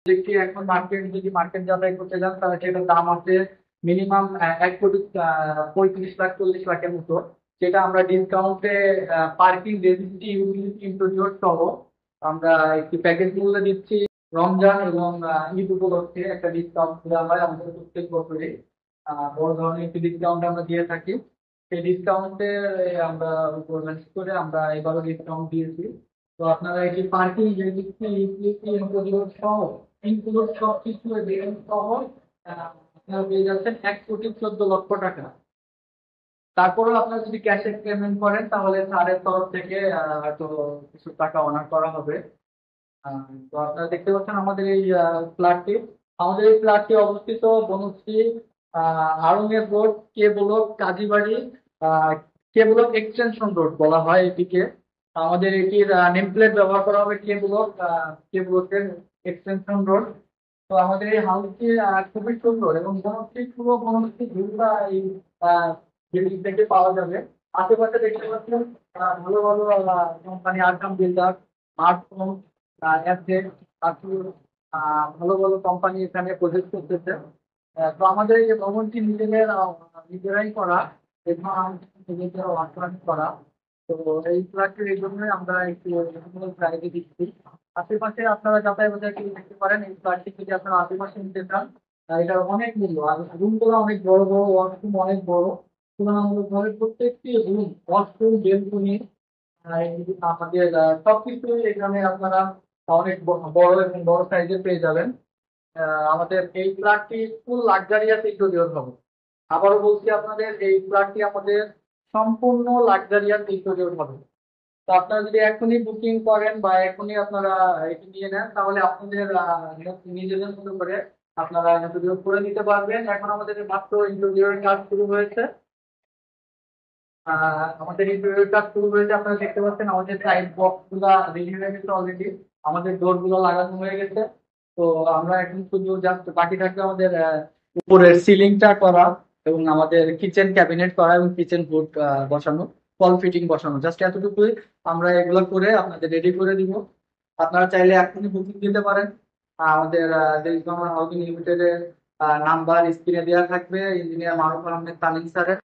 দেখি এখন যদি মার্কেট যাচাই করতে যান তাহলে সেটার দাম আছে মিনিমাম 1,35,40,00,000-এর মতো। যেটা আমরা ডিসকাউন্টে পার্কিং রেজিস্ট্রি ইউটিলিটি ইন্টেরিয়র সহ আমরা একটি প্যাকেজ মূল্যে দিচ্ছি। রমজান এবং ঈদ উপলক্ষে একটা ডিসকাউন্ট দেওয়া হয় আমাদের প্রত্যেক বছরে। বড় ধরনের একটি ডিসকাউন্ট আমরা দিয়ে থাকি। সেই ডিসকাউন্টে আমরা করে আমরা এবারও ডিসকাউন্ট দিয়েছি। তো আপনারা এই যে পার্কিং রেজিস্ট্রি ইউটিলিটি ইন্টেরিয়র সহ ইনক্লুড সবকিছু রেন্ট সহ আপনারা পেয়ে যাচ্ছেন 1,14,00,000 টাকা। তারপরেও আপনারা যদি ক্যাশে পেমেন্ট করেন তাহলে স্যারের তরফ থেকে হয়তো কিছু টাকা অনার করা হবে। তো আপনারা দেখতে পাচ্ছেন আমাদের এই ফ্ল্যাটটি। আমাদের এই ফ্ল্যাটটি অবস্থিত বনশ্রী আড়ং-এর রোড, কে ব্লক, কাজীবাড়ি। আহ, কে ব্লক এক্সটেনশন রোড বলা হয় এটিকে। আমাদের এটির নেম প্লেট ব্যবহার করা হবে কে ব্লকের এক্সটেনশন রোড। তো আমাদের এই হাউসটি খুবই সুন্দর এবং বনশ্রী পুরো বনশ্রী ভিউটা এই বিল্ডিং থেকে পাওয়া যাবে। আশেপাশে দেখতে পাচ্ছেন ভালো ভালো company Arkam builder, smartphone, update, তারপর ভালো ভালো কোম্পানি এখানে প্রজেক্ট করতেছে। তো আমাদের এই যে ভবনটি নিজেরাই করা এবং নিজেদের ওয়ার্কম্যান করা। তো এই ফ্ল্যাটটির এই জন্যই আমরা একটু প্রায়োরিটি দিচ্ছি। আশেপাশে আপনারা যাতায়াত দেখতে পারেন এই ফ্ল্যাটটি যদি আপনারা আশেপাশে নিতে চান। এটার অনেক মূল্য আর রুমগুলো অনেক বড় বড়, ওয়াশরুম অনেক বড়। তুলনামূলকভাবে প্রত্যেকটি রুম, ওয়াশরুম, বেলকনি, আমাদের সবকিছু এখানে আপনারা অনেক বড় এবং বড় সাইজের পেয়ে যাবেন। আমাদের এই ফ্ল্যাটটি ফুল লাক্সারিয়াস ইন্টেরিয়র হবে। আবারও বলছি আপনাদের এই ফ্ল্যাটটি আমাদের সম্পূর্ণ লাক্সারিয়াস ইন্টেরিয়র হবে। তো আপনারা যদি এখনই বুকিং করেন বা এখনই আপনারা এটি নিয়ে নেন তাহলে আপনাদের নিজেদের মতো করে আপনারা ইন্টেরিয়র করে নিতে পারবেন। এখন আমাদের মাত্র ইন্টেরিয়রের কাজ শুরু হয়েছে। আমাদের ইন্টেরিয়র কাজ শুরু হয়েছে, আপনারা দেখতে পাচ্ছেন আমাদের সাইড বক্স গুলা রেডি হয়ে গেছে অলরেডি। আমাদের ডোর গুলো লাগানো হয়ে গেছে। তো আমরা এখন শুধু জাস্ট বাকি থাকবে আমাদের উপরের সিলিংটা করা এবং আমাদের কিচেন ক্যাবিনেট করা এবং কিচেন হুড বসানো, ফল ফিটিং বসানো, জাস্ট এতটুকুই। আমরা এগুলো করে আপনাদের রেডি করে দিব। আপনারা চাইলে এখনই বুকিং দিতে পারেন। আমাদের দেশগণ হাউজিং লিমিটেডের নাম্বার স্ক্রিনে দেওয়া থাকবে, ইঞ্জিনিয়ার মারুফ আহমেদ তালিম স্যারের।